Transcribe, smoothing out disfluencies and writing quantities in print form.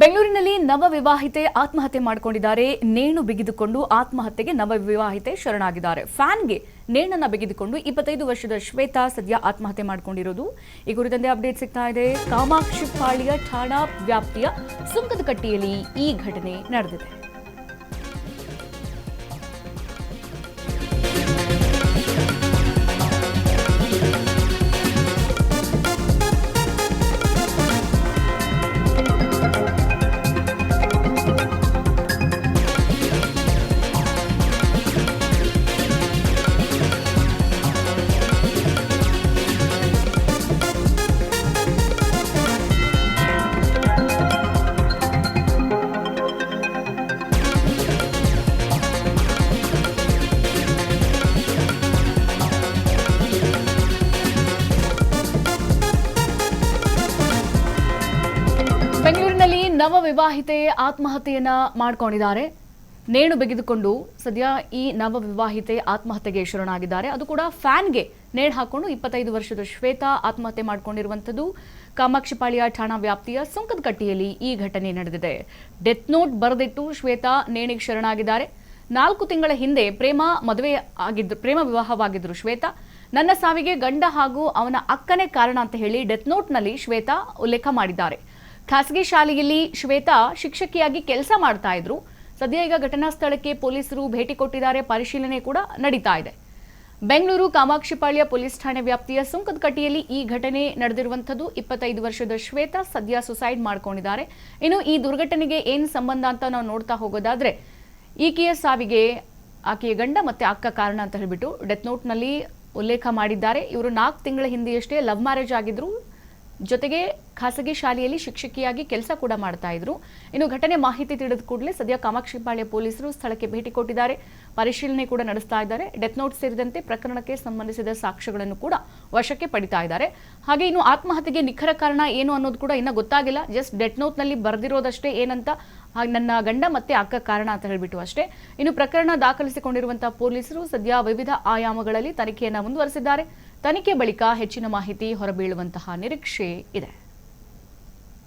ಬೆಂಗಳೂರಿನಲ್ಲಿ ನವವಿವಾಹಿತೆ ಆತ್ಮಹತ್ಯೆ ಮಾಡಿಕೊಂಡಿದ್ದಾರೆ. ನೇಣು ಬಿಗಿದುಕೊಂಡು ಆತ್ಮಹತ್ಯೆಗೆ ನವವಿವಾಹಿತೆ ಶರಣಾಗಿದ್ದಾರೆ. ಫ್ಯಾನ್ಗೆ ನೇಣನ್ನ ಬಿಗಿದುಕೊಂಡು 25 ವರ್ಷದ ಶ್ವೇತಾ ಸದ್ಯ ಆತ್ಮಹತ್ಯೆ ಮಾಡಿಕೊಂಡಿರೋದು. ಈ ಕುರಿತಂತೆ ಅಪ್ಡೇಟ್ ಸಿಗ್ತಾ ಇದೆ. ಕಾಮಾಕ್ಷಿಪಾಳ್ಯ ಠಾಣಾ ವ್ಯಾಪ್ತಿಯ ಸುಂಕದಕಟ್ಟಿಯಲ್ಲಿ ಈ ಘಟನೆ ನಡೆದಿದೆ. ಬೆಂಗಳೂರಿನಲ್ಲಿ ನವವಿವಾಹಿತೆ ಆತ್ಮಹತ್ಯೆಯನ್ನ ಮಾಡಿಕೊಂಡಿದ್ದಾರೆ. ನೇಣು ಬಿಗಿದುಕೊಂಡು ಸದ್ಯ ಈ ನವವಿವಾಹಿತೆ ಆತ್ಮಹತ್ಯೆಗೆ ಶರಣಾಗಿದ್ದಾರೆ. ಅದು ಕೂಡ ಫ್ಯಾನ್ಗೆ ನೇಣು ಹಾಕೊಂಡು 25 ವರ್ಷದ ಶ್ವೇತಾ ಆತ್ಮಹತ್ಯೆ ಮಾಡಿಕೊಂಡಿರುವಂಥದ್ದು. ಕಾಮಾಕ್ಷಿಪಾಳ್ಯ ಠಾಣಾ ವ್ಯಾಪ್ತಿಯ ಸುಂಕದಕಟ್ಟಿಯಲ್ಲಿ ಈ ಘಟನೆ ನಡೆದಿದೆ. ಡೆತ್ ನೋಟ್ ಬರೆದಿಟ್ಟು ಶ್ವೇತಾ ನೇಣಿಗೆ ಶರಣಾಗಿದ್ದಾರೆ. 4 ತಿಂಗಳ ಹಿಂದೆ ಪ್ರೇಮ ವಿವಾಹವಾಗಿದ್ರು ಶ್ವೇತಾ. ನನ್ನ ಸಾವಿಗೆ ಗಂಡ ಹಾಗೂ ಅವನ ಅಕ್ಕನೇ ಕಾರಣ ಅಂತ ಹೇಳಿ ಡೆತ್ ನೋಟ್ನಲ್ಲಿ ಶ್ವೇತಾ ಉಲ್ಲೇಖ ಮಾಡಿದ್ದಾರೆ. ಖಾಸಗಿ ಶಾಲೆಯಲ್ಲಿ ಶ್ವೇತಾ ಶಿಕ್ಷಕಿಯಾಗಿ ಕೆಲಸ ಮಾಡ್ತಾ ಇದ್ರು. ಸದ್ಯ ಈಗ ಘಟನಾ ಸ್ಥಳಕ್ಕೆ ಪೊಲೀಸರು ಭೇಟಿ ಕೊಟ್ಟಿದ್ದಾರೆ. ಪರಿಶೀಲನೆ ಕೂಡ ನಡೀತಾ ಇದೆ. ಬೆಂಗಳೂರು ಕಾಮಾಕ್ಷಿಪಾಳ್ಯ ಪೊಲೀಸ್ ಠಾಣೆ ವ್ಯಾಪ್ತಿಯ ಸುಂಕದಕಟ್ಟಿಯಲ್ಲಿ ಈ ಘಟನೆ ನಡೆದಿರುವಂಥದ್ದು. 25 ವರ್ಷದ ಶ್ವೇತಾ ಸದ್ಯ ಸುಸೈಡ್ ಮಾಡ್ಕೊಂಡಿದ್ದಾರೆ. ಇನ್ನು ಈ ದುರ್ಘಟನೆಗೆ ಏನು ಸಂಬಂಧ ಅಂತ ನಾವು ನೋಡ್ತಾ ಹೋಗೋದಾದ್ರೆ, ಈಕೆಯ ಸಾವಿಗೆ ಆಕೆಯ ಗಂಡ ಮತ್ತೆ ಅಕ್ಕ ಕಾರಣ ಅಂತ ಹೇಳ್ಬಿಟ್ಟು ಡೆತ್ ನೋಟ್ನಲ್ಲಿ ಉಲ್ಲೇಖ ಮಾಡಿದ್ದಾರೆ. ಇವರು 4 ತಿಂಗಳ ಹಿಂದೆಯಷ್ಟೇ ಲವ್ ಮ್ಯಾರೇಜ್ ಆಗಿದ್ರು. ಜೊತೆಗೆ ಖಾಸಗಿ ಶಾಲೆಯಲ್ಲಿ ಶಿಕ್ಷಕಿಯಾಗಿ ಕೆಲಸ ಕೂಡ ಮಾಡ್ತಾ ಇದ್ರು. ಇನ್ನು ಘಟನೆ ಮಾಹಿತಿ ತಿಳಿದ ಕೂಡಲೇ ಸದ್ಯ ಕಾಮಾಕ್ಷಿಪಾಳ್ಯ ಪೊಲೀಸರು ಸ್ಥಳಕ್ಕೆ ಭೇಟಿ ಕೊಟ್ಟಿದ್ದಾರೆ. ಪರಿಶೀಲನೆ ಕೂಡ ನಡೆಸ್ತಾ ಇದ್ದಾರೆ. ಡೆತ್ ನೋಟ್ ಸೇರಿದಂತೆ ಪ್ರಕರಣಕ್ಕೆ ಸಂಬಂಧಿಸಿದ ಸಾಕ್ಷ್ಯಗಳನ್ನು ಕೂಡ ವಶಕ್ಕೆ ಪಡಿತಾ ಇದ್ದಾರೆ. ಹಾಗೆ ಇನ್ನು ಆತ್ಮಹತ್ಯೆಗೆ ನಿಖರ ಕಾರಣ ಏನು ಅನ್ನೋದು ಕೂಡ ಇನ್ನ ಗೊತ್ತಾಗಿಲ್ಲ. ಜಸ್ಟ್ ಡೆತ್ ನೋಟ್ ನಲ್ಲಿ ಬರೆದಿರೋದಷ್ಟೇ ಏನಂತ, ನನ್ನ ಗಂಡ ಮತ್ತೆ ಅಕ್ಕ ಕಾರಣ ಅಂತ ಹೇಳ್ಬಿಟ್ಟು ಅಷ್ಟೇ. ಇನ್ನು ಪ್ರಕರಣ ದಾಖಲಿಸಿಕೊಂಡಿರುವಂತಹ ಪೊಲೀಸರು ಸದ್ಯ ವಿವಿಧ ಆಯಾಮಗಳಲ್ಲಿ ತನಿಖೆಯನ್ನ ಮುಂದುವರೆಸಿದ್ದಾರೆ. ತನಿಖೆ ಬಳಿಕ ಹೆಚ್ಚಿನ ಮಾಹಿತಿ ಹೊರಬೀಳುವಂತಹ ನಿರೀಕ್ಷೆ ಇದೆ.